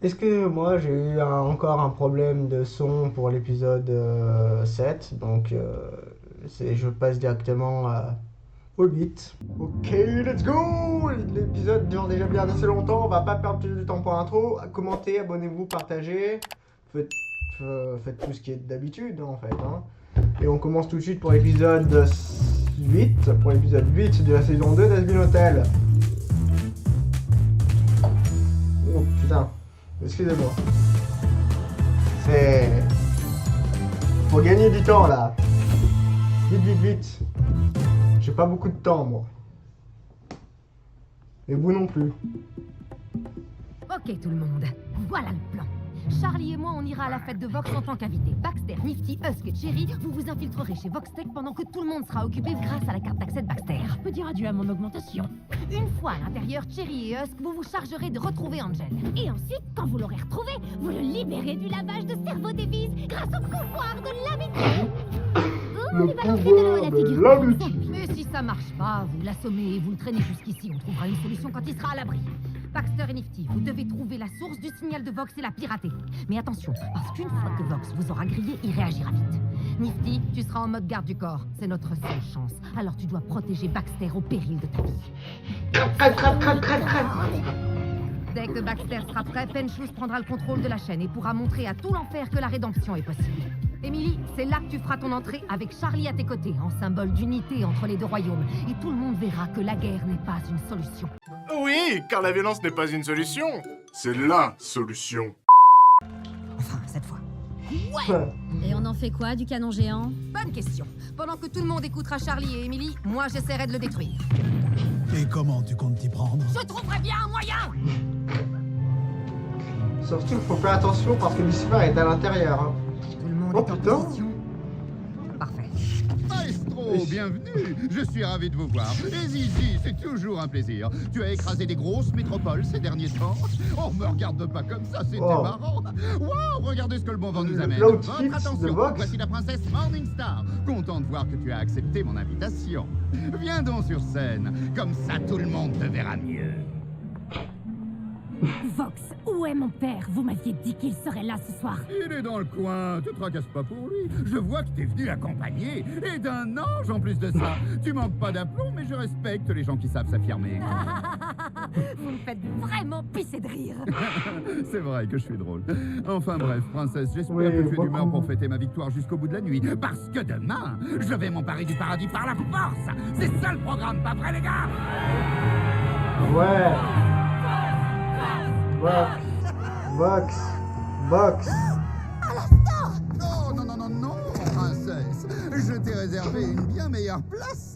Excusez-moi, j'ai eu encore un problème de son pour l'épisode 7, donc je passe directement au 8. Ok, let's go! L'épisode dure déjà bien assez longtemps, on va pas perdre plus de temps pour l'intro. Commentez, abonnez-vous, partagez, faites, faites tout ce qui est d'habitude en fait. Hein. Et on commence tout de suite pour l'épisode 8, pour l'épisode 8 de la saison 2 d'Asbin Hotel. Oh putain. Excusez-moi. C'est... Faut gagner du temps là. Vite, vite, vite. J'ai pas beaucoup de temps moi. Et vous non plus. Ok tout le monde, voilà le plan. Charlie et moi, on ira à la fête de Vox en tant qu'invités. Baxter, Nifty, Husk et Cherry, vous vous infiltrerez chez Vox Tech pendant que tout le monde sera occupé grâce à la carte d'accès de Baxter. Je peux dire adieu à mon augmentation. Une fois à l'intérieur, Cherry et Husk, vous vous chargerez de retrouver Angel. Et ensuite, quand vous l'aurez retrouvé, vous le libérez du lavage de cerveau Davies grâce au pouvoir de l'amitié. Le pouvoir de l'amitié. Mais si ça marche pas, vous l'assommez et vous le traînez jusqu'ici. On trouvera une solution quand il sera à l'abri. Baxter et Nifty, vous devez trouver la source du signal de Vox et la pirater. Mais attention, parce qu'une fois que Vox vous aura grillé, il réagira vite. Nifty, tu seras en mode garde du corps. C'est notre seule chance. Alors tu dois protéger Baxter au péril de ta vie. Dès que Baxter sera prêt, Penchus prendra le contrôle de la chaîne et pourra montrer à tout l'enfer que la rédemption est possible. Emily, c'est là que tu feras ton entrée avec Charlie à tes côtés, en symbole d'unité entre les deux royaumes. Et tout le monde verra que la guerre n'est pas une solution. Oui, car la violence n'est pas une solution. C'est LA solution. Enfin, cette fois. Et on en fait quoi du canon géant? Bonne question. Pendant que tout le monde écoutera Charlie et Emily, moi j'essaierai de le détruire. Et comment tu comptes t'y prendre? Je trouverai bien un moyen. Surtout, faut faire attention parce que Lucifer est à l'intérieur. Hein. Tout le monde Oh, est en putain. position. Parfait. Maestro, bienvenue. Je suis ravi de vous voir. Et Zizi, c'est toujours un plaisir. Tu as écrasé des grosses métropoles ces derniers temps. Oh, me regarde pas comme ça, c'était Oh. marrant. Waouh, regardez ce que le bon vent nous amène. L'outfit Votre de attention, Vox. voici la princesse Morningstar. Content de voir que tu as accepté mon invitation. Viens donc sur scène, comme ça tout le monde te verra mieux. Vox, où est mon père? Vous m'aviez dit qu'il serait là ce soir. Il est dans le coin, te tracasse pas pour lui. Je vois que t'es venu accompagné. Et d'un ange en plus de ça. Tu manques pas d'aplomb, mais je respecte les gens qui savent s'affirmer. Vous me faites vraiment pisser de rire. C'est vrai que je suis drôle. Enfin bref, princesse, j'espère Oui, que tu es beaucoup. d'humeur pour fêter ma victoire jusqu'au bout de la nuit. Parce que demain, je vais m'emparer du paradis par la force. C'est ça le programme, pas vrai les gars? Ouais. Vox. Vox. Vox. Non, non, non, non, non, princesse. Je t'ai réservé une bien meilleure place.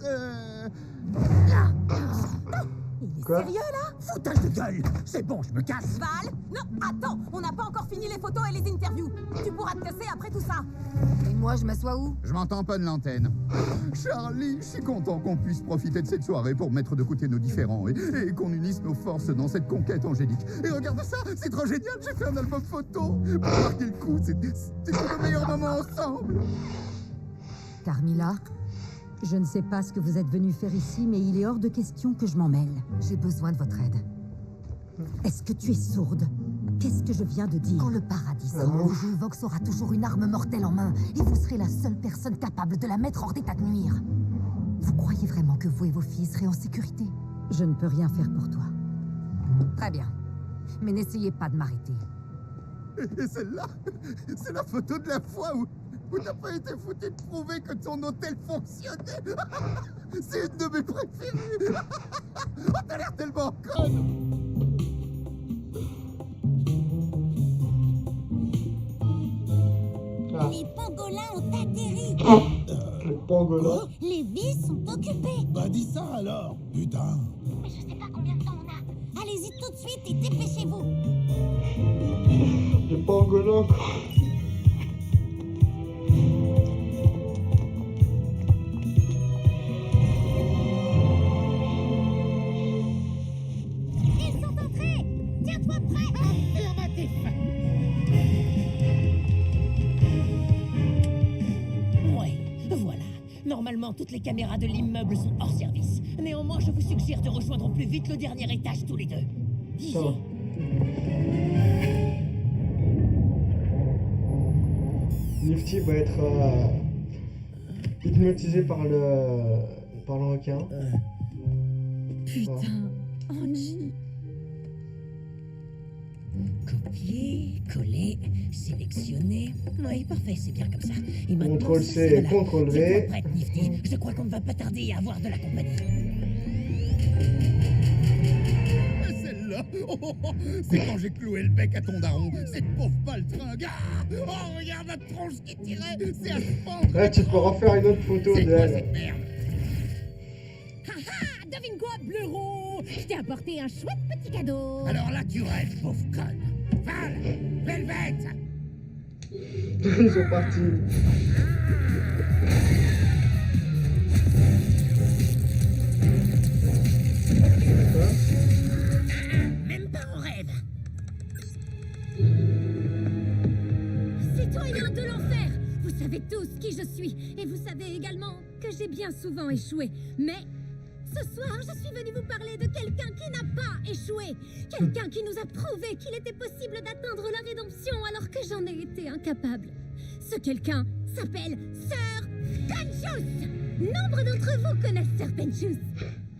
Il est Quoi? sérieux là? Foutage de gueule. C'est bon, je me casse. Val? Non, attends, on n'a pas encore fini les photos et les interviews. Tu pourras te casser après tout ça. Et moi, je m'assois où? Je m'entends pas de l'antenne. Charlie, je suis content qu'on puisse profiter de cette soirée pour mettre de côté nos différends et qu'on unisse nos forces dans cette conquête angélique. Et regarde ça, c'est trop génial, j'ai fait un album photo. Pour marquer le coup, c'était le meilleur moment ensemble. Carmilla, je ne sais pas ce que vous êtes venu faire ici, mais il est hors de question que je m'en mêle. J'ai besoin de votre aide. Est-ce que tu es sourde? Qu'est-ce que je viens de dire? Quand le paradis sera L'amour. en jeu, Vox aura toujours une arme mortelle en main et vous serez la seule personne capable de la mettre hors d'état de nuire. Vous croyez vraiment que vous et vos filles serez en sécurité? Je ne peux rien faire pour toi. Très bien. Mais n'essayez pas de m'arrêter. Et celle-là, c'est la photo de la fois où t'as pas été foutu de prouver que ton hôtel fonctionnait. C'est une de mes préférées. Oh, t'as l'air tellement conne. Ah, Les pangolins ont atterri. le pangolin. Les vis sont occupées. Bah dis ça alors, putain. Mais je sais pas combien de temps on a. Allez-y tout de suite et dépêchez-vous. Le pangolin. Ils sont entrés. Tiens-toi prêt. Affirmatif. Ouais, voilà. Normalement, toutes les caméras de l'immeuble sont hors service. Néanmoins, je vous suggère de rejoindre au plus vite le dernier étage tous les deux. Ça va. Nifty va être hypnotisé par le requin. Putain, Angie. Copier, coller, sélectionner. Oui, parfait, c'est bien comme ça. Et maintenant, Contrôle ça, C c'est et là. Contrôle C'est V. toi prête, Nifty. Je crois qu'on ne va pas tarder à avoir de la compagnie. Celle-là, c'est quand j'ai cloué le bec à ton daron, cette pauvre baltringue. Oh, regarde la tronche qui tirait, c'est à se pendre. Là, tu peux refaire une autre photo C'est quoi d'elle. cette merde? Haha, devine quoi, blaireau? Je t'ai apporté un chouette petit cadeau. Alors là, tu rêves, pauvre conne. Val, Velvet. Ils sont partis. Même pas en rêve. Citoyens de l'enfer, vous savez tous qui je suis. Et vous savez également que j'ai bien souvent échoué. Mais ce soir, je suis venue vous parler de quelqu'un qui n'a pas échoué. Quelqu'un qui nous a prouvé qu'il était possible d'atteindre la rédemption alors que j'en ai été incapable. Ce quelqu'un s'appelle Sir Penchus. Nombre d'entre vous connaissent Sir Penchus.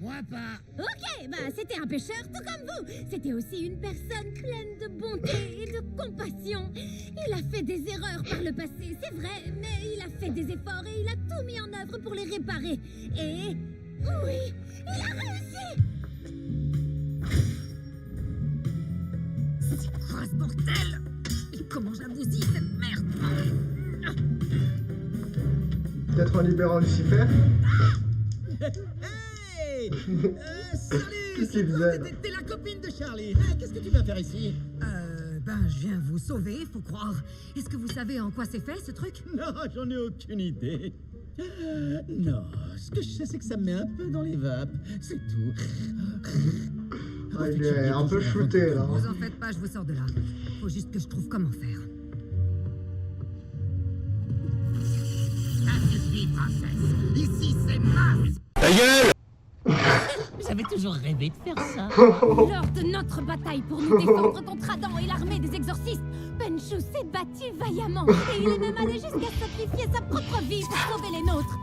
Moi pas. Ok, bah c'était un pêcheur tout comme vous. C'était aussi une personne pleine de bonté et de compassion. Il a fait des erreurs par le passé, c'est vrai, mais il a fait des efforts et il a tout mis en œuvre pour les réparer. Et oui, il a réussi. C'est quoi ce bordel? Et comment j'abousille cette merde? Peut-être en libérant Lucifer. Hey Salut, Qu'est-ce c'est qu'il toi, faisait, là? t'es la copine de Charlie. Hein, qu'est-ce que tu viens faire ici? Je viens vous sauver, faut croire. Est-ce que vous savez en quoi c'est fait, ce truc? Non, j'en ai aucune idée. Non, ce que je sais, c'est que ça me met un peu dans les vapes. C'est tout. Ah, il est un peu shooté, là. Vous en faites pas, je vous sors de là. Faut juste que je trouve comment faire. Ça suffit, princesse. Ici, c'est ma... Ta gueule! J'avais toujours rêvé de faire ça. Lors de notre bataille pour nous défendre contre Adam et l'armée des exorcistes, Penchus s'est battu vaillamment et il est même allé jusqu'à sacrifier sa propre vie pour sauver les nôtres.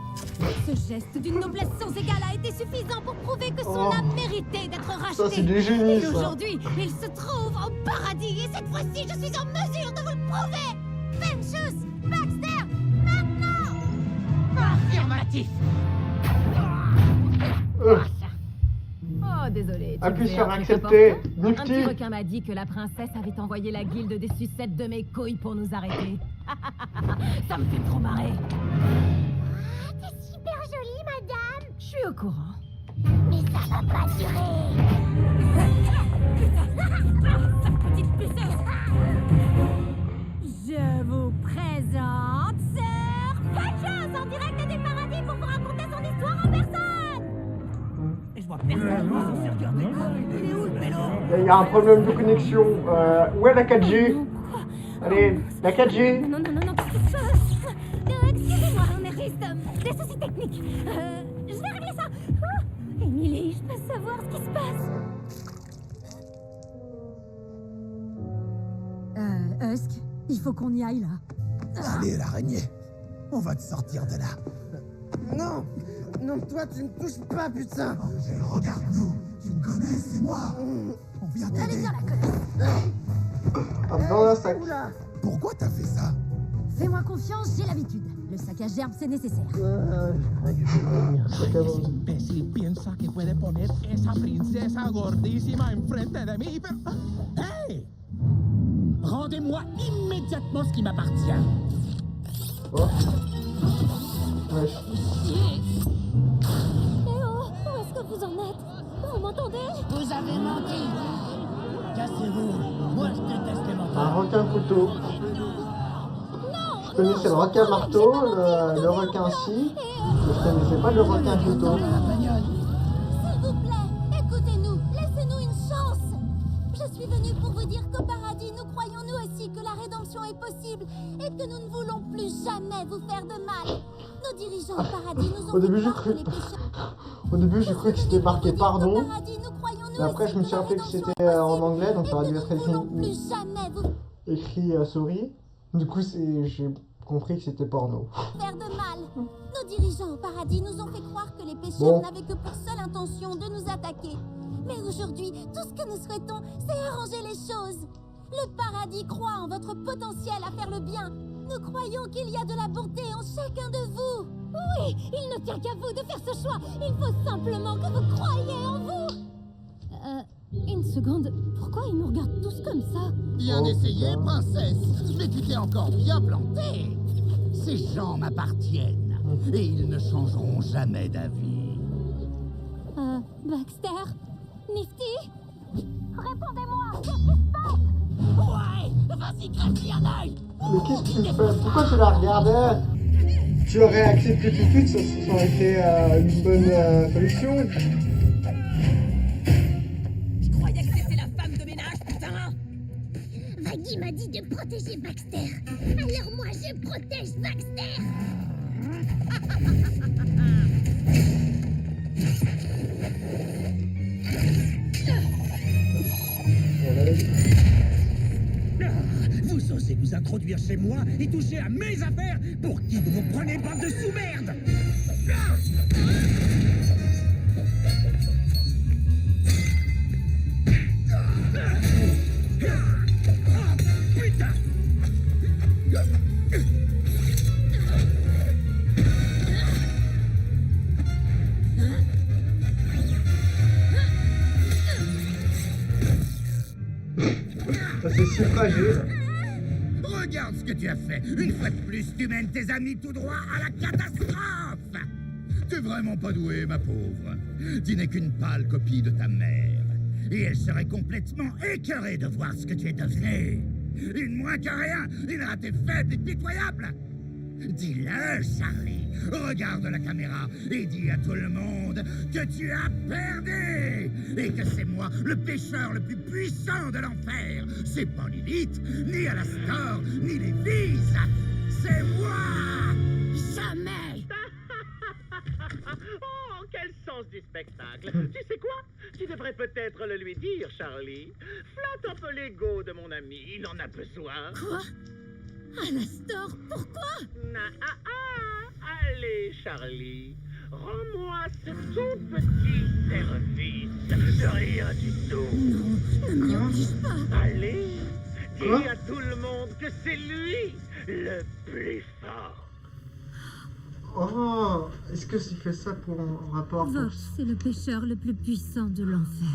Ce geste d'une noblesse sans égale a été suffisant pour prouver que son âme méritait d'être rachetée. Ça, c'est du génie, Et ça. aujourd'hui, il se trouve au paradis et cette fois-ci, je suis en mesure de vous le prouver. Penchus, Baxter, maintenant! Affirmatif. Oh, désolé. tu Appuie fais sur un truc accepter. important Un petit Nifty. requin m'a dit que la princesse avait envoyé la guilde des sucettes de mes couilles pour nous arrêter. Ça me fait trop marrer. Ah, t'es super jolie, madame. Je suis au courant. Mais ça va pas durer. Cette petite puceuse. Je vous présente Sir Penchus en direct des paradis pour vous raconter son histoire en personne. Je vois personne dans son cercueil. Il est où le vélo? Il y a un problème de connexion. Où est la 4G? Allez, la 4G. Non, qu'est-ce qui se passe? Excusez-moi, on est risque des soucis techniques. Je vais régler ça. Émilie, je peux savoir ce qui se passe. Husk, il faut qu'on y aille, là. Allez, l'araignée. On va te sortir de là. Non, non, toi, tu me touches pas, putain. Regarde-nous. Tu me connais, c'est moi. On vient t'aider. Ah, dans un sac. Pourquoi t'as fait ça? Fais-moi confiance, j'ai l'habitude. Le saccage d'herbes, c'est nécessaire. Imbécil piensa que puede poner esa princesa gordísima enfrente de mí, pero... ¡Hey! Rendez-moi immédiatement ce qui m'appartient. Oh. Wesh. Où est-ce que vous en êtes? Vous m'entendez? Vous avez menti. Cassez-vous. Moi, je déteste les Un menteurs. requin couteau. Je connaissais le requin marteau, le requin scie. Je connaissais pas le requin couteau. S'il vous plaît, écoutez-nous, laissez-nous une chance. Je suis venue pour vous dire qu'au paradis, nous croyons nous aussi que la rédemption est possible et que nous ne voulons plus jamais vous faire de mal. Nos dirigeants au paradis nous ont Au début, fait j'ai croire cru- que les pécheurs... Au début, j'ai cru que c'était marqué pardon. Au paradis, nous croyons nous Mais après, aussi je me suis que la rappelé que rédemption c'était est en possible anglais, donc et ça aurait que dû nous être ne voulons écrit, plus jamais vous... écrit souris. Du coup, j'ai compris que c'était porno. Faire de mal. Nos dirigeants au paradis nous ont fait croire que les pêcheurs n'avaient que pour seule intention de nous attaquer. Mais aujourd'hui, tout ce que nous souhaitons, c'est arranger les choses. Le paradis croit en votre potentiel à faire le bien. Nous croyons qu'il y a de la bonté en chacun de vous. Oui, il ne tient qu'à vous de faire ce choix. Il faut simplement que vous croyiez en vous. Une seconde, pourquoi ils nous regardent tous comme ça? Bien essayé, princesse. Mais tu t'es encore bien plantée. Ces gens m'appartiennent. Et ils ne changeront jamais d'avis. Baxter? Nifty? Répondez-moi, qu'est-ce qui se passe? Ouais, vas-y, crève-lui un œil. Mais qu'est-ce que tu fais? Pourquoi tu la regardais? Tu aurais accepté tout de suite, ça aurait été une bonne solution. Je croyais que c'était la femme de ménage, putain. Maggie m'a dit de protéger Baxter. Alors moi, je protège Baxter. Vous osez vous introduire chez moi et toucher à mes affaires? Pour qui vous vous prenez, bande de sous-merde? Putain! Ça c'est si fragile. Regarde ce que tu as fait. Une fois de plus, tu mènes tes amis tout droit à la catastrophe. T'es vraiment pas doué, ma pauvre. Tu n'es qu'une pâle copie de ta mère. Et elle serait complètement écœurée de voir ce que tu es devenu. Une moins que rien, une ratée faible et pitoyable. Dis-le, Charlie. Regarde la caméra et dis à tout le monde que tu as perdu. Et que c'est moi, le pêcheur le plus puissant de l'enfer. C'est pas Lilith, ni Alastor, ni Lévis. C'est moi. Jamais. Oh, quel sens du spectacle. Tu sais quoi? Tu devrais peut-être le lui dire, Charlie. Flatte un peu l'ego de mon ami, il en a besoin. Quoi? Alastor, pourquoi? Allez, Charlie, rends-moi ce tout petit service de rien du tout. Non, ne m'y oblige pas. Allez, dis à tout le monde que c'est lui le plus fort. Oh, est-ce que c'est fait ça pour un rapport? Vox, c'est le pêcheur le plus puissant de l'enfer.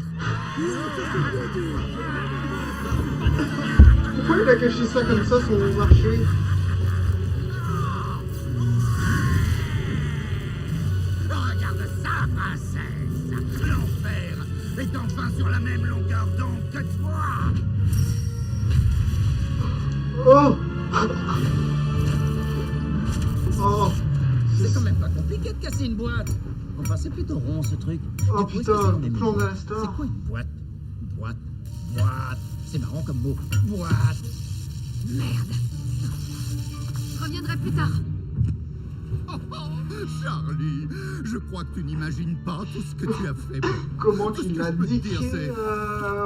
Pourquoi il a caché ça comme ça sur le marché? Regarde ça, princesse. L'enfer est enfin sur la même longueur d'onde que toi. Oh. Oh. C'est quand même pas compliqué de casser une boîte. Enfin, c'est plutôt rond ce truc. Oh putain, plan d'Alastor. C'est quoi une boîte? Boîte. C'est marrant comme mot. Boîte. Merde. Je reviendrai plus tard. Charlie, je crois que tu n'imagines pas tout ce que tu as fait. Comment qu'il l'a niqué,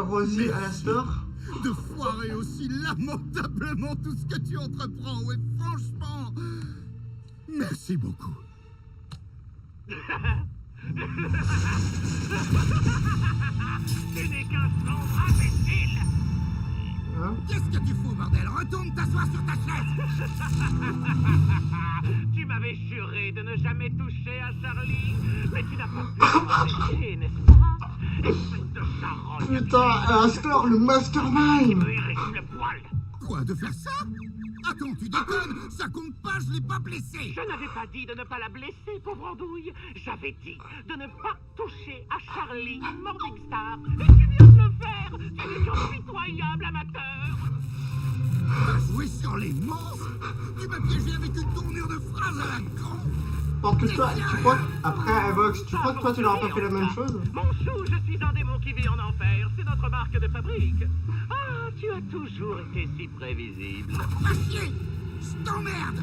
Rosie Alastor? De foirer aussi lamentablement tout ce que tu entreprends. Ouais, franchement, merci beaucoup. Tu n'es qu'un sombre imbécile. Hein? Qu'est-ce que tu fous, bordel? Retourne t'asseoir sur ta chaise. Tu m'avais juré de ne jamais toucher à Charlie, mais tu n'as pas pu m'empêcher, n'est-ce pas? Espèce de charogne. Putain, Alastor, le mastermind. Qui me hérisse le poil. Quoi, de faire ça? Attends, tu déconnes? Ça compte pas, je l'ai pas blessé. Je n'avais pas dit de ne pas la blesser, pauvre andouille. J'avais dit de ne pas toucher à Charlie Morningstar. Et tu viens de le faire. Tu es qu'un pitoyable amateur. T'as joué sur les mots? Tu m'as piégé avec une tournure de phrase à la con. Parce que toi, tu crois après Vox, tu crois que toi tu leur as pas fait la même chose? Mon chou, je suis un démon qui vit en enfer. C'est notre marque de fabrique. Ah, tu as toujours été si prévisible. Va chier! Je t'emmerde!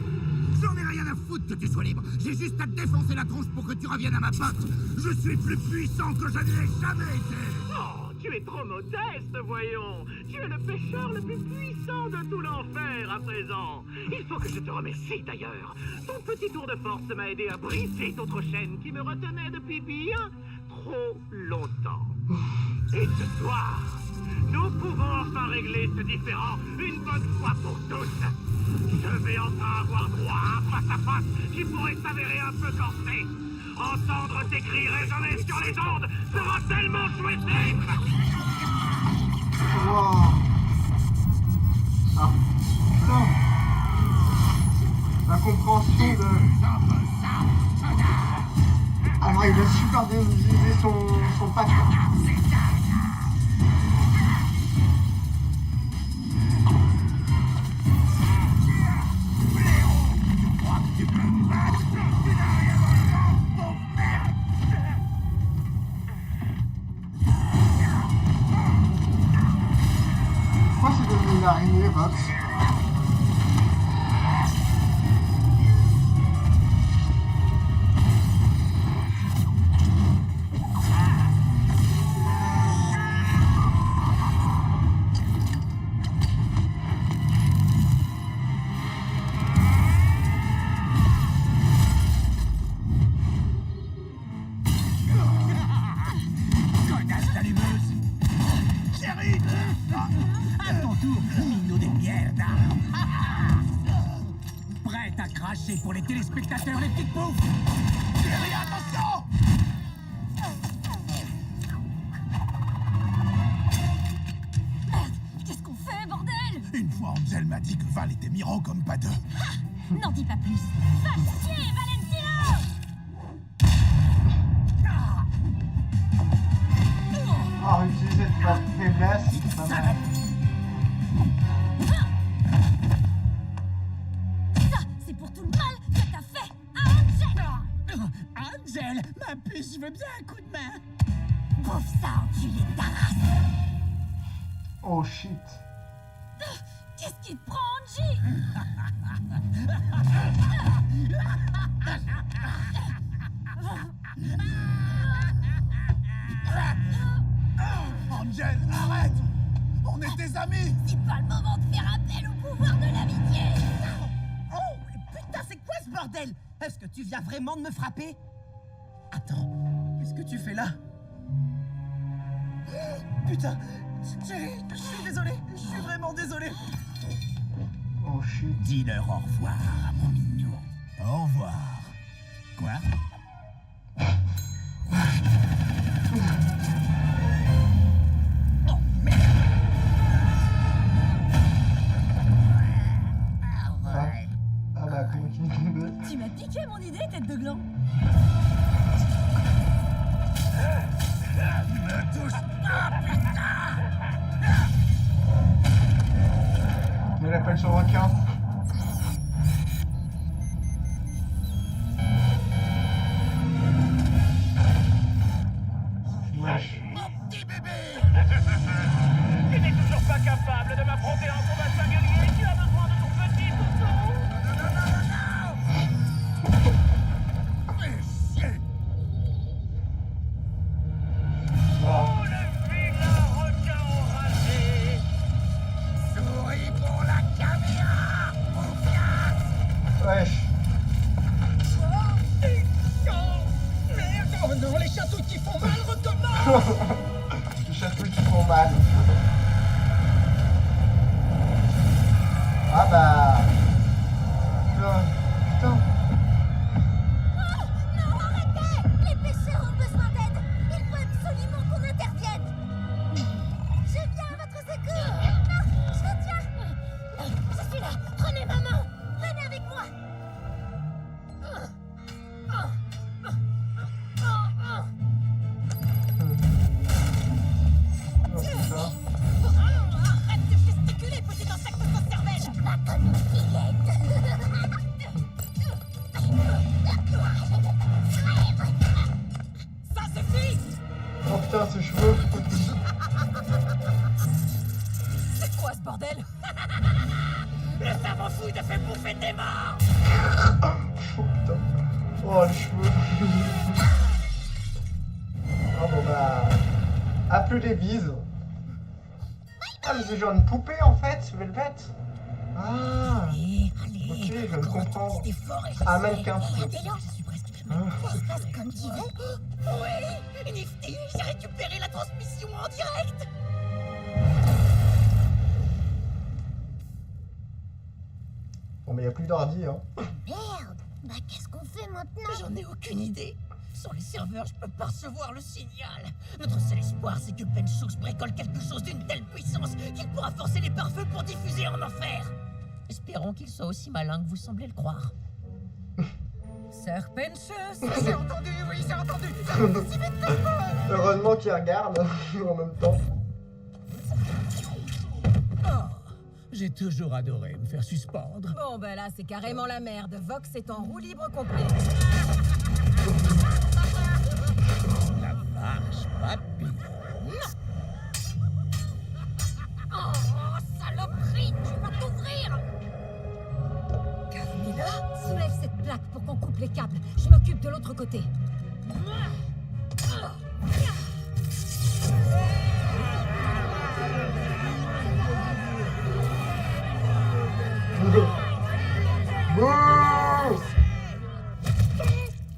J'en ai rien à foutre que tu sois libre. J'ai juste à te défoncer la tronche pour que tu reviennes à ma pote. Je suis plus puissant que je ne l'ai jamais été. Oh, tu es trop modeste, voyons. Tu es le pêcheur le plus puissant de tout l'enfer, à présent. Il faut que je te remercie d'ailleurs. Ton petit tour de force m'a aidé à briser d'autres chaînes qui me retenaient depuis bien trop longtemps. Et ce soir, nous pouvons enfin régler ce différend une bonne fois pour toutes. Je vais enfin avoir droit à un face-à-face qui pourrait s'avérer un peu corsé. Entendre tes cris résonner sur les ondes sera tellement jouissif. Wow. Ah, putain. La compréhension de... Alors il a super bien utilisé son pack. Pourquoi c'est devenu une araignée, Vox? Connasse d'allumeuse. Chérie, à ton tour, minot des mierdes. Prête à cracher pour les téléspectateurs, les petites poufs. Chérie, attention. Merde, qu'est-ce qu'on fait, bordel? Une fois, Angel m'a dit que Val était mirant comme pas deux. N'en dis pas plus. Va chier, Valentino! Alors utiliser ta faiblesse, c'est pas mal. Ça, c'est pour tout le mal que t'as fait à Angel! Angel, ma puce, je veux bien un coup de main. Bouffe ça, enculé de ta race! Oh shit. Qu'est-ce qui te prend, Angie? Angel, arrête. On est tes amis. C'est pas le moment de faire appel au pouvoir de l'amitié! Oh, putain, c'est quoi ce bordel? Est-ce que tu viens vraiment de me frapper? Attends, qu'est-ce que tu fais là? Putain, chérie, je suis désolé, je suis vraiment désolé. Oh shit. Dis-leur au revoir, mon mignon. Au revoir. Quoi? Oh, merde. Ah bah comment tu me... Tu m'as piqué mon idée, tête de gland! Me touche pas, putain! Mais l'appelle sur le requin. Wesh. Mon petit bébé! Tu n'es toujours pas capable de m'affronter en combat singulier. Tu as besoin de ton petit toutou. Fais chier! Oh, le vilain requin enragé. Souris pour la caméra! Wesh. Merde, oh non, les chatouilles qui font mal, recommence! Les chatouilles qui font mal. Ah bah... Putain. Non, arrêtez! Les pêcheurs ont besoin d'aide! Il faut absolument qu'on intervienne! Je viens à votre secours! Non, je vous tiens! Je suis là! Prenez ma main! Venez avec moi! Oh putain. Arrête de gesticuler, petit insecte sans cervelle! Pas comme une fillette! Ça suffit! Oh putain, ses cheveux. C'est quoi ce bordel? Le savant fouille te fait bouffer tes morts! Oh putain. Oh les cheveux. Ah bon bah... A plus des bises. Ah mais c'est genre une poupée en fait, Velvet. Ah. Allez, ok, je viens de comprendre. C'était fort et Ah, mannequin. Regardez-le, je suis presque. Passe comme tu veux. Oui, Nifty, j'ai récupéré la transmission en direct. Bon, mais il n'y a plus d'ordi, hein. Merde. Bah, qu'est-ce qu'on fait maintenant? J'en ai aucune idée. Sur les serveurs, je peux pas recevoir le signal. Notre seul espoir, c'est que Penchooks bricole quelque chose d'une telle puissance qu'il pourra forcer les pare-feux pour diffuser en enfer. Espérons qu'il soit aussi malin que vous semblez le croire. Sir Penchooks. J'ai entendu, oui, j'ai entendu. Heureusement qu'il regarde en même temps. J'ai toujours adoré me faire suspendre. Bon, bah là, c'est carrément la merde. Vox est en roue libre complet. La vache, papy. Oh, saloperie, tu vas t'ouvrir. Carmilla, soulève cette plaque pour qu'on coupe les câbles. Je m'occupe de l'autre côté.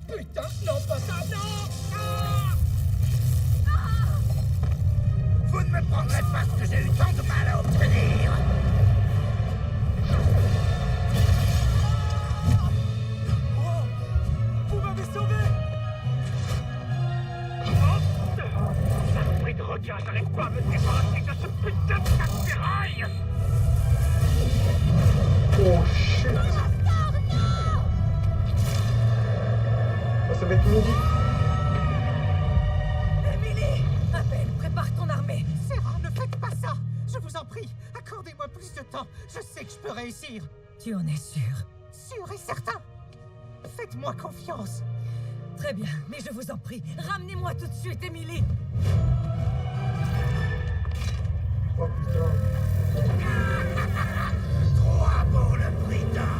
Putain, non, pas ça, non! Vous ne me prendrez pas ce que j'ai eu tant de mal à obtenir. Vous m'avez sauvé! Saloperie de requin, j'arrive pas à me débarrasser de ce putain de casse-ferraille. Oh shit. Oh, ça va être midi. Emily, appelle, prépare ton armée. Sarah, ne faites pas ça. Je vous en prie, accordez-moi plus de temps. Je sais que je peux réussir. Tu en es sûr? Sûr et certain. Faites-moi confiance. Très bien, mais je vous en prie, ramenez-moi tout de suite, Emily. Oh putain. 3 pour le prix d'un.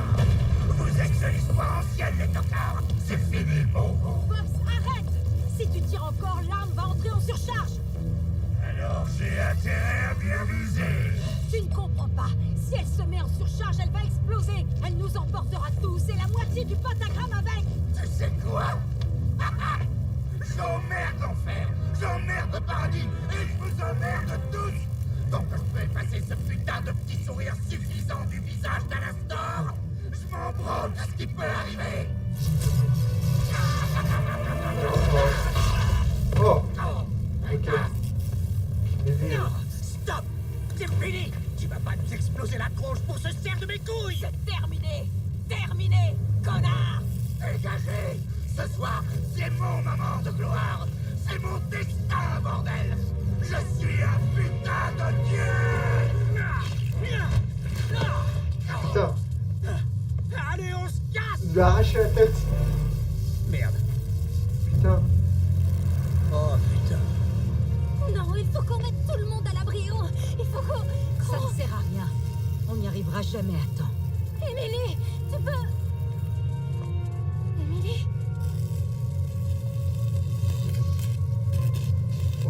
Vous êtes de l'histoire ancienne, les tocards. C'est fini pour vous. Fox, arrête! Si tu tires encore, l'arme va entrer en surcharge. Alors j'ai intérêt à bien viser. Tu ne comprends pas. Si elle se met en surcharge, elle va exploser. Elle nous emportera tous et la moitié du pentagramme avec. Tu sais quoi? J'emmerde l'enfer, j'emmerde le paradis, et je vous emmerde tous. Donc je peux effacer ce putain de petit sourire suffisant du visage d'Alastor. Je m'en branle de ce qui peut arriver. Oh. Ok. Non, stop. C'est fini. Tu vas pas nous exploser la tronche pour se servir de mes couilles. C'est terminé. Terminé, connard. Dégagez. Ce soir, c'est mon moment de gloire. C'est mon destin, bordel. Je suis un putain de dieu. Putain. Allez, on se casse. Il lui a arraché la tête. Merde. Putain. Oh putain. Non, il faut qu'on mette tout le monde à l'abri. Il faut qu'on... Ça ne sert à rien. On n'y arrivera jamais à temps. Emily, tu peux... Emily?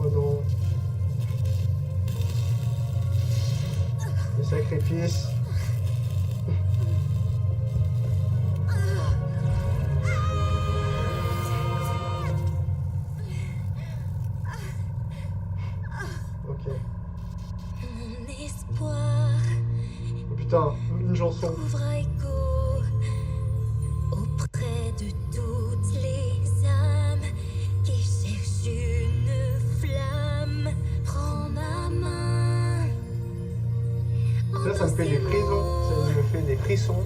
Oh non. Le sacrifice. Ok. Mon espoir Oh putain, une chanson. ouvre écho auprès de toutes les âmes qui cherchent une flamme. Prends ma main. Ça me fait des frissons. Ça me fait des frissons.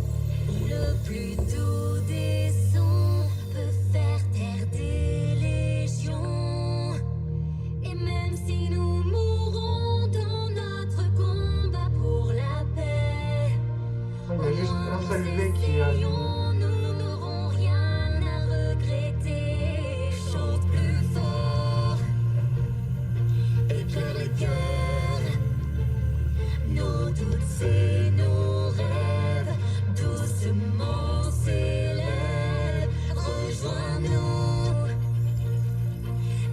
Le plus doux des sons peut faire taire des légions. Et même si nous mourrons dans notre combat pour la paix, Il y a juste un seul V qui a nous n'aurons rien à regretter. Chante plus fort, éclaire le cœur, nos doutes et nos rêves, doucement s'élèvent. Rejoins-nous,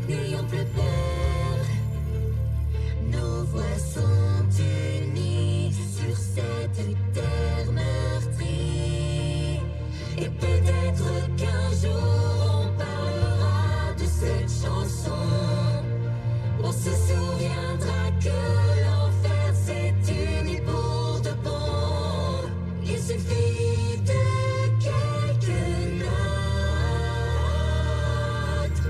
n'ayons plus peur, nos voix sont unies sur cette terre. Et peut-être qu'un jour on parlera de cette chanson. On se souviendra que l'enfer s'est uni pour de bon. Il suffit de quelques notes,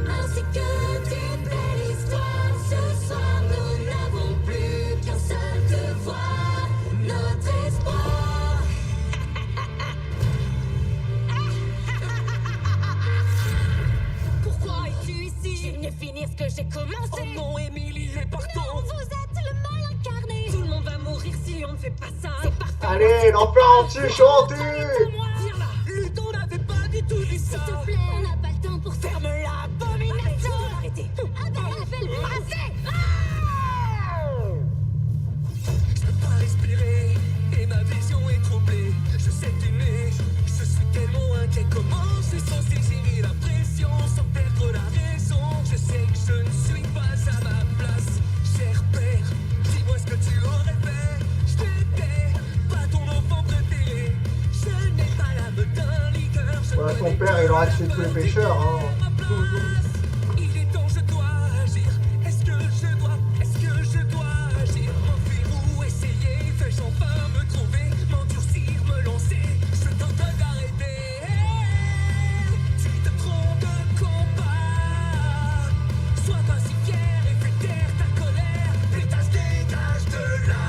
ainsi que d'une belle histoire. Ce soir nous n'avons plus qu'un seul devoir, notre espoir. Pourquoi es-tu ici? Je venais finir ce que j'ai commencé. Oh non, Émilie, il est partant. Non, vous êtes le mal incarné. Tout le monde va mourir si on ne fait pas ça. C'est parfait. Allez, l'enfer entier, chantez! Viens là, Luton n'avait pas du tout dit ça. S'il te plaît, on n'a pas le temps pour ferme la abomination. Arrêtez. Assez. Je peux pas respirer et ma vision est troublée. Je sais que tu n'es, je suis tellement inquiet. Comment je suis censé gérer la pression sans perdre la raison? Je sais que je ne suis pas à ma place. Cher père, dis-moi ce que tu aurais fait. Je t'étais pas ton enfant préféré. Je n'ai pas l'âme d'un leader. Voilà, ton père, il aura tué tous les pêcheurs, hein. Il est temps, je dois agir. Est-ce que je dois agir? M'enfuir ou essayer? Fais-je enfin me trouver? M'endurcir, me lancer? Je tente d'arrêter. Tu te trompes de combat. Sois pas si fier et fais taire ta colère. Putain, dégage de là.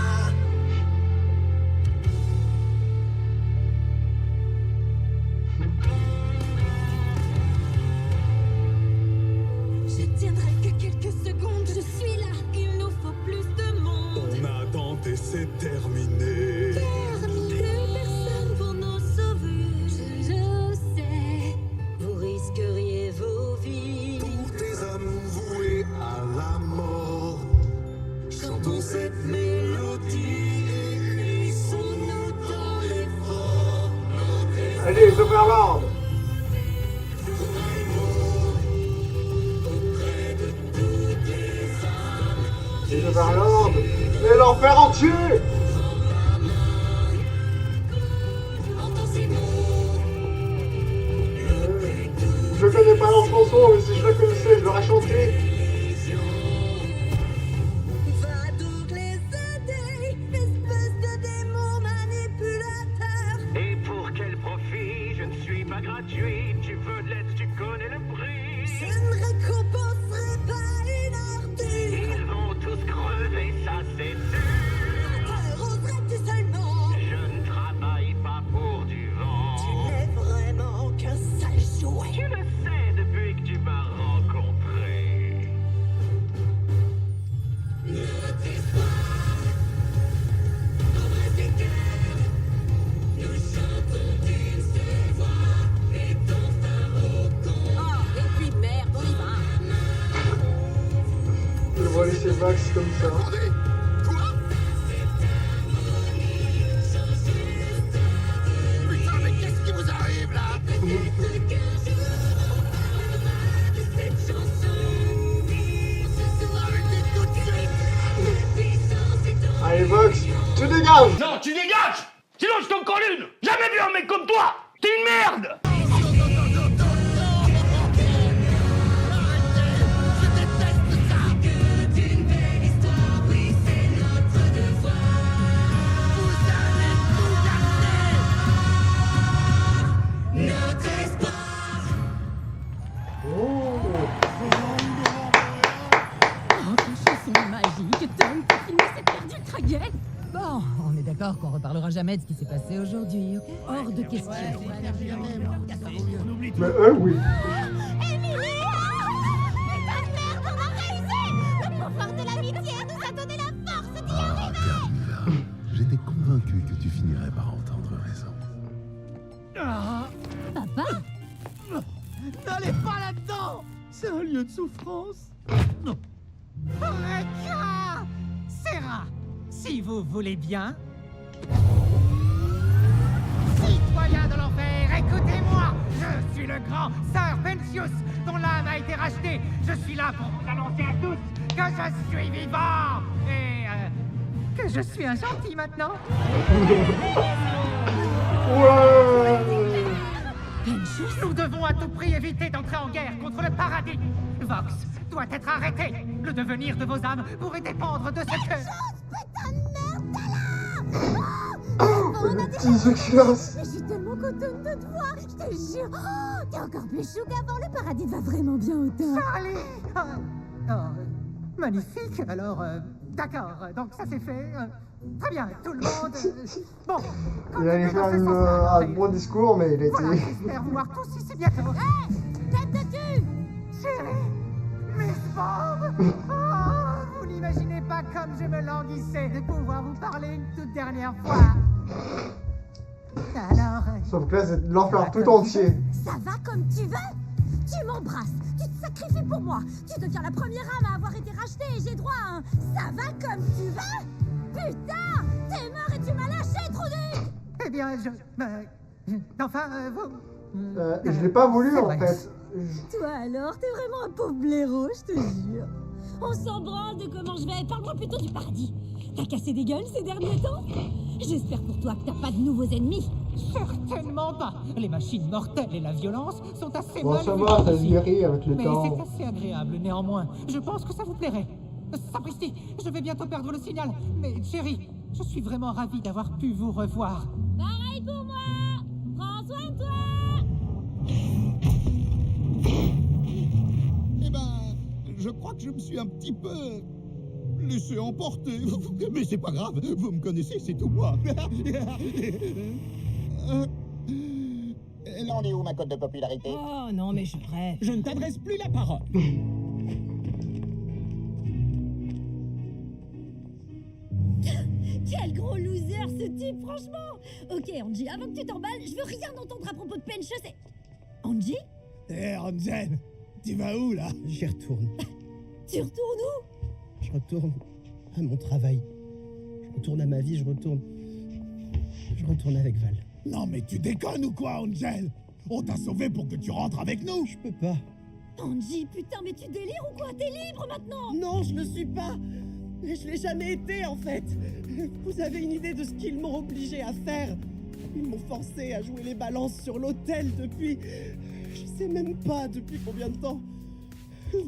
Je tiendrai que quelques secondes. Je suis là. Il nous faut plus de monde. On a tenté, c'est terminé. Plus personne pour nous sauver. Je sais. Vous risqueriez vos vies. Pour tes amours voués à la mort, chantons cette mélodie et glissons-nous dans l'effort. Allez, les Overlords! Les Overlords! Et l'enfer entier! Je connais pas leur chanson, mais si je la connaissais, je l'aurais chantée. Va donc les aider, espèce de démon manipulateur. Et pour quel profit? Je ne suis pas gratuit. Tu veux de l'aide, tu connais le prix. Je ne récompenserai pas une ordure. Ils vont tous crever, ça c'est sûr. Oserais-tu seulement? Je ne travaille pas pour du vent. Tu n'es vraiment qu'un sale jouet. Tu le sais depuis que tu m'as rencontré. Notre espoir, embrasse tes cœurs. Nous chantons d'une seule voix. Mettons fin au con. Oh, et puis merde, on y va. Je vois laisser Max comme ça. Putain, mais qu'est-ce qui vous arrive là? Allez, Vox, tu dégages! Non, tu dégages! Sinon je t'en colle une! Jamais vu un mec comme toi! T'es une merde! Bon, on est d'accord qu'on reparlera jamais de ce qui s'est passé aujourd'hui, ok? Hors de question. Mais oui. Émilie! Putain de merde, on a réussi! Le pouvoir de l'amitié nous a donné la force d'y arriver! Carmilla, j'étais convaincu que tu finirais par entendre raison. Papa? N'allez pas là-dedans! C'est un lieu de souffrance. Non. Eureka! Serra, si vous voulez bien. Citoyens de l'enfer, écoutez-moi! Je suis le grand Sir Pensius, dont l'âme a été rachetée. Je suis là pour vous annoncer à tous que je suis vivant et que je suis un gentil maintenant. Ouais. à tout prix éviter d'entrer en guerre contre le paradis. Vox doit être arrêté. Le devenir de vos âmes pourrait dépendre de ce que... Putain de merde, Tala! Le petit succès. Je suis tellement contente de te voir, je te jure. Oh, t'es encore plus chou qu'avant, le paradis va vraiment bien au teint. Charlie! Magnifique, alors... D'accord, donc ça c'est fait. Très bien, tout le monde... Bon, Il a fait un bon discours, mais il était... voilà, j'espère vous voir tous ici bientôt. Hé! Tête de cul! Chérie! Miss Bob! Oh, vous n'imaginez pas comme je me languissais de pouvoir vous parler une toute dernière fois. Alors... Sauf que là, c'est l'enfer tout entier. Ça va comme tu veux? Tu m'embrasses, tu te sacrifies pour moi, tu deviens la première âme à avoir été rachetée et j'ai droit à un... Ça va comme tu veux? Putain! T'es mort et tu m'as lâché, trou duc! Eh bien, enfin, vous... Je l'ai pas voulu, en fait. Toi alors, t'es vraiment un pauvre blaireau, je te jure. On s'en branle de comment je vais, parle-moi plutôt du paradis. T'as cassé des gueules ces derniers temps? J'espère pour toi que t'as pas de nouveaux ennemis. Certainement pas. Les machines mortelles et la violence sont assez Bon, mal ça vues va, ça se ici. guérit avec le Mais temps. c'est assez agréable néanmoins. Je pense que ça vous plairait. Sapristi, je vais bientôt perdre le signal. Mais chérie, je suis vraiment ravi d'avoir pu vous revoir. Pareil pour moi! Prends soin de toi! Eh ben, je crois que je me suis un petit peu laissé emporter. Mais c'est pas grave, vous me connaissez, c'est tout moi. Là, on est où, ma cote de popularité? Oh non, mais je rêve. Je ne t'adresse plus la parole. Quel gros loser ce type, franchement! Ok, Angie, avant que tu t'emballes, je veux rien entendre à propos de Penchus et... Angie? Hé, Angel, tu vas où, là? J'y retourne. Tu retournes où? Je retourne à mon travail. Je retourne à ma vie, je retourne avec Val. Non, mais tu déconnes ou quoi, Angel? On t'a sauvé pour que tu rentres avec nous. Je peux pas. Angie, putain, mais tu délires ou quoi? T'es libre maintenant? Non, je ne suis pas. Je l'ai jamais été, en fait. Vous avez une idée de ce qu'ils m'ont obligé à faire? Ils m'ont forcé à jouer les balances sur l'hôtel depuis... Je sais même pas depuis combien de temps.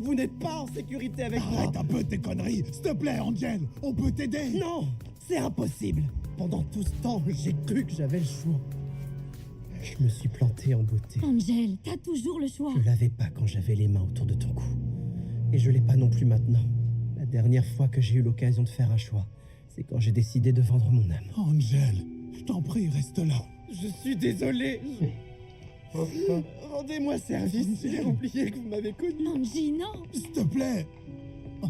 Vous n'êtes pas en sécurité avec moi. Arrête un peu tes conneries. S'il te plaît, Angel, on peut t'aider. Non, c'est impossible. Pendant tout ce temps, j'ai cru que j'avais le choix. Je me suis planté en beauté. Angel, t'as toujours le choix. Je l'avais pas quand j'avais les mains autour de ton cou. Et je l'ai pas non plus maintenant. La dernière fois que j'ai eu l'occasion de faire un choix, c'est quand j'ai décidé de vendre mon âme. Angel, je t'en prie, reste là. Je suis désolé. Rendez-moi service, j'ai oublié que vous m'avez connu. Angie, non. S'il te plaît.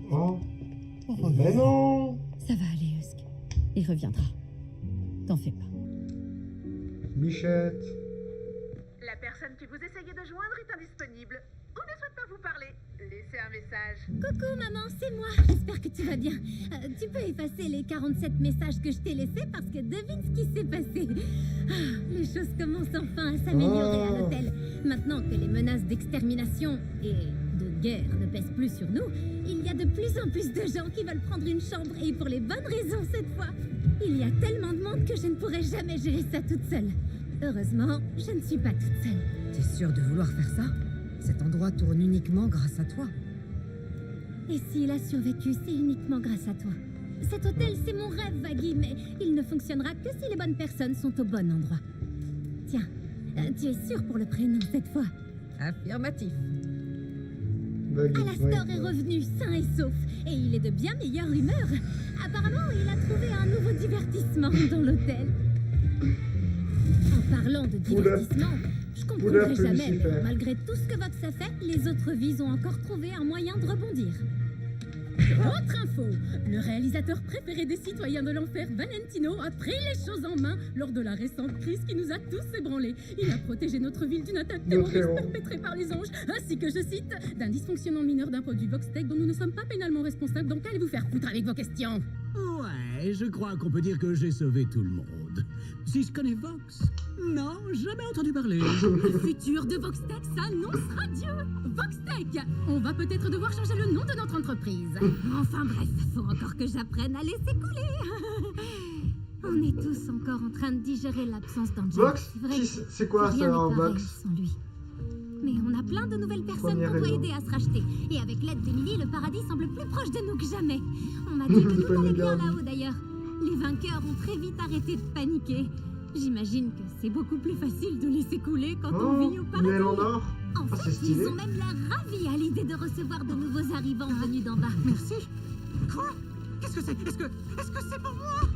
Oh. Mais non. Ça va aller, Husk. Il reviendra. T'en fais pas. Bichette. La personne qui vous essayait de joindre est indisponible ou ne souhaite pas vous parler. Laissez un message. Coucou maman, c'est moi. J'espère que tu vas bien. Tu peux effacer les 47 messages que je t'ai laissés parce que devine ce qui s'est passé. Les choses commencent enfin à s'améliorer à l'hôtel. Maintenant que les menaces d'extermination et de guerre ne pèsent plus sur nous, il y a de plus en plus de gens qui veulent prendre une chambre et pour les bonnes raisons cette fois. Il y a tellement de monde que je ne pourrai jamais gérer ça toute seule. Heureusement, je ne suis pas toute seule. T'es sûre de vouloir faire ça? Cet endroit tourne uniquement grâce à toi. Et s'il a survécu, c'est uniquement grâce à toi. Cet hôtel, c'est mon rêve, Vaggy, mais il ne fonctionnera que si les bonnes personnes sont au bon endroit. Tiens, tu es sûre pour le prénom cette fois? Affirmatif. Alastor est revenu sain et sauf, et il est de bien meilleure humeur. Apparemment, il a trouvé un nouveau divertissement dans l'hôtel. En parlant de divertissement, je comprendrai jamais, mais malgré tout ce que Vox a fait, les autres vies ont encore trouvé un moyen de rebondir. Autre info, le réalisateur préféré des citoyens de l'enfer, Valentino, a pris les choses en main lors de la récente crise qui nous a tous ébranlés. Il a protégé notre ville d'une attaque terroriste perpétrée par les anges, ainsi que, je cite, d'un dysfonctionnement mineur d'un produit Voxtech dont nous ne sommes pas pénalement responsables, donc allez vous faire foutre avec vos questions. Ouais, je crois qu'on peut dire que j'ai sauvé tout le monde. Si je connais Vox, non, jamais entendu parler. Le futur de Voxtech s'annonce radieux. Voxtech, on va peut-être devoir changer le nom de notre entreprise. Enfin bref, faut encore que j'apprenne à laisser couler. On est tous encore en train de digérer l'absence d'Angel. Vox? C'est quoi ça, un Vox? Sans lui. Mais on a plein de nouvelles personnes qu'on doit aider à se racheter. Et avec l'aide d'Emily, le paradis semble plus proche de nous que jamais. On m'a dit que tout allait bien là-haut d'ailleurs. Les vainqueurs ont très vite arrêté de paniquer. J'imagine que c'est beaucoup plus facile de laisser couler quand on vit au paradis. En fait, ils ont même l'air ravis à l'idée de recevoir de nouveaux arrivants venus d'en bas. Merci. Quoi? Qu'est-ce que c'est? Est-ce que c'est pour moi?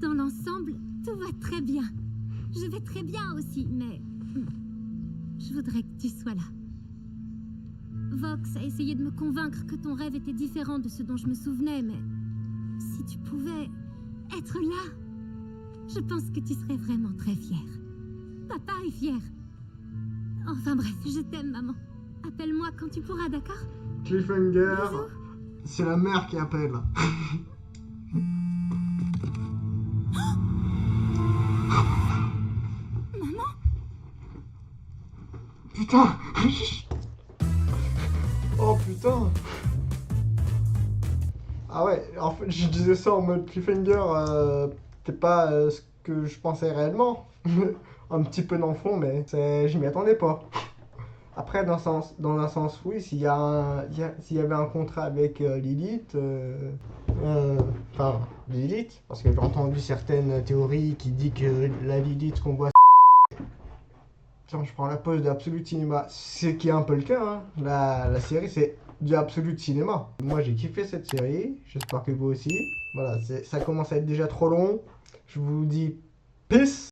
Dans l'ensemble, tout va très bien. Je vais très bien aussi, mais je voudrais que tu sois là. Vox a essayé de me convaincre que ton rêve était différent de ce dont je me souvenais, mais si tu pouvais être là, je pense que tu serais vraiment très fière. Papa est fier. Enfin bref, je t'aime, maman. Appelle-moi quand tu pourras, d'accord? Cliffhanger. C'est la mère qui appelle. Maman? Putain. Oh putain. Ah ouais, en fait, je disais ça en mode cliffhanger, c'était pas ce que je pensais réellement. Un petit peu dans le fond, mais je m'y attendais pas. Après, dans un sens, oui, s'il y avait un contrat avec Lilith, enfin, Lilith, parce que j'ai entendu certaines théories qui disent que la Lilith qu'on voit. Tiens, je prends la pause d'Absolute Cinéma, ce qui est un peu le cas, hein. La série, c'est du Absolute Cinéma. Moi, j'ai kiffé cette série, j'espère que vous aussi. Voilà, ça commence à être déjà trop long. Je vous dis peace.